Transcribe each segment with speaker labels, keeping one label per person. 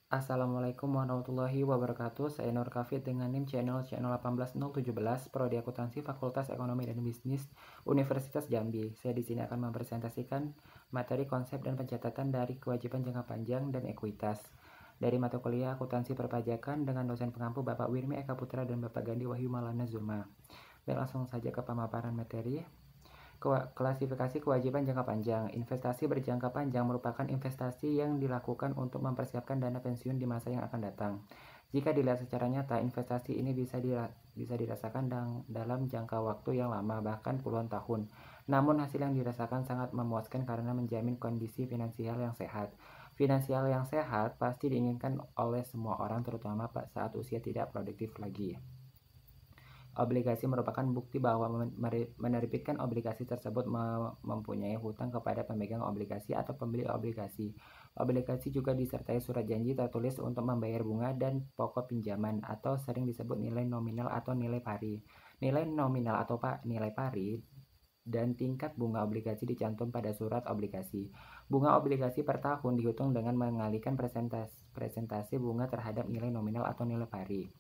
Speaker 1: Assalamualaikum warahmatullahi wabarakatuh. Saya Nur Kafid dengan NIM channel 18017 Prodi Akuntansi Fakultas Ekonomi dan Bisnis Universitas Jambi. Saya di sini akan mempresentasikan materi konsep dan pencatatan dari kewajiban jangka panjang dan ekuitas dari mata kuliah Akuntansi Perpajakan dengan dosen pengampu Bapak Wirmi Eka Putra dan Bapak Gandhi Wahyu Malana Zulma. Baik, langsung saja ke pemaparan materi. Klasifikasi kewajiban jangka panjang. Investasi berjangka panjang merupakan investasi yang dilakukan untuk mempersiapkan dana pensiun di masa yang akan datang. Jika dilihat secara nyata, investasi ini bisa dirasakan dalam jangka waktu yang lama, bahkan puluhan tahun. Namun hasil yang dirasakan sangat memuaskan karena menjamin kondisi finansial yang sehat. Finansial yang sehat pasti diinginkan oleh semua orang, terutama saat usia tidak produktif lagi. Obligasi merupakan bukti bahwa menerbitkan obligasi tersebut mempunyai hutang kepada pemegang obligasi atau pembeli obligasi. Obligasi juga disertai surat janji tertulis untuk membayar bunga dan pokok pinjaman atau sering disebut nilai nominal atau nilai pari. Nilai nominal atau nilai pari dan tingkat bunga obligasi dicantum pada surat obligasi. Bunga obligasi per tahun dihitung dengan mengalihkan presentasi bunga terhadap nilai nominal atau nilai pari.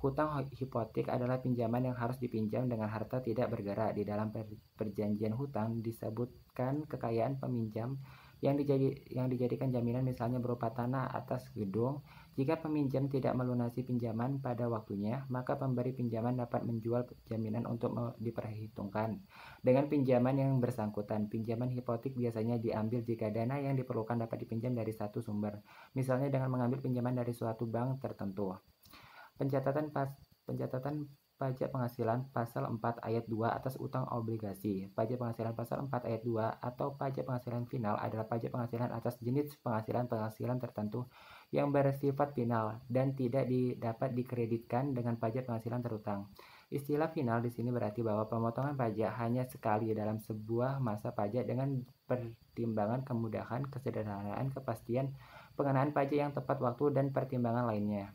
Speaker 1: Hutang hipotek adalah pinjaman yang harus dipinjam dengan harta tidak bergerak. Di dalam perjanjian hutang disebutkan kekayaan peminjam yang dijadikan jaminan, misalnya berupa tanah atas gedung. Jika peminjam tidak melunasi pinjaman pada waktunya, maka pemberi pinjaman dapat menjual jaminan untuk diperhitungkan dengan pinjaman yang bersangkutan. Pinjaman hipotek biasanya diambil jika dana yang diperlukan dapat dipinjam dari satu sumber, misalnya dengan mengambil pinjaman dari suatu bank tertentu. Pencatatan pajak penghasilan pasal 4 ayat 2 atas utang obligasi. Pajak penghasilan pasal 4 ayat 2 atau pajak penghasilan final adalah pajak penghasilan atas jenis penghasilan tertentu yang bersifat final dan tidak dapat dikreditkan dengan pajak penghasilan terutang. Istilah final di sini berarti bahwa pemotongan pajak hanya sekali dalam sebuah masa pajak dengan pertimbangan kemudahan, kesederhanaan, kepastian, pengenaan pajak yang tepat waktu, dan pertimbangan lainnya.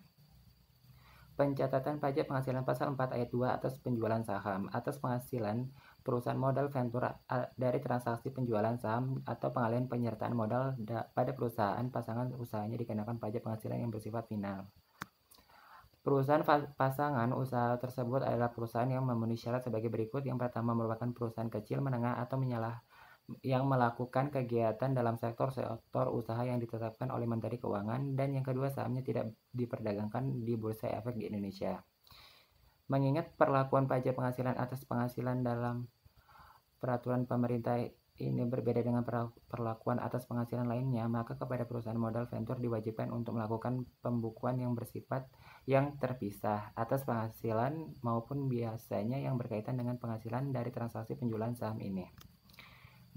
Speaker 1: Pencatatan pajak penghasilan pasal 4 ayat 2 atas penjualan saham. Atas penghasilan perusahaan modal venture dari transaksi penjualan saham atau pengalihan penyertaan modal pada perusahaan pasangan usahanya dikenakan pajak penghasilan yang bersifat final. Perusahaan pasangan usaha tersebut adalah perusahaan yang memenuhi syarat sebagai berikut. Yang pertama, merupakan perusahaan kecil, menengah, atau yang melakukan kegiatan dalam sektor usaha yang ditetapkan oleh Menteri Keuangan, dan yang kedua, sahamnya tidak diperdagangkan di Bursa Efek di Indonesia. Mengingat perlakuan pajak penghasilan atas penghasilan dalam peraturan pemerintah ini berbeda dengan perlakuan atas penghasilan lainnya, maka kepada perusahaan modal venture diwajibkan untuk melakukan pembukuan yang bersifat yang terpisah atas penghasilan maupun biasanya yang berkaitan dengan penghasilan dari transaksi penjualan saham ini.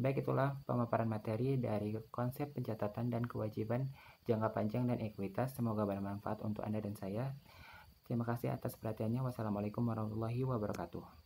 Speaker 1: Baik, itulah pemaparan materi dari konsep pencatatan dan kewajiban jangka panjang dan ekuitas. Semoga bermanfaat untuk Anda dan saya. Terima kasih atas perhatiannya. Wassalamualaikum warahmatullahi wabarakatuh.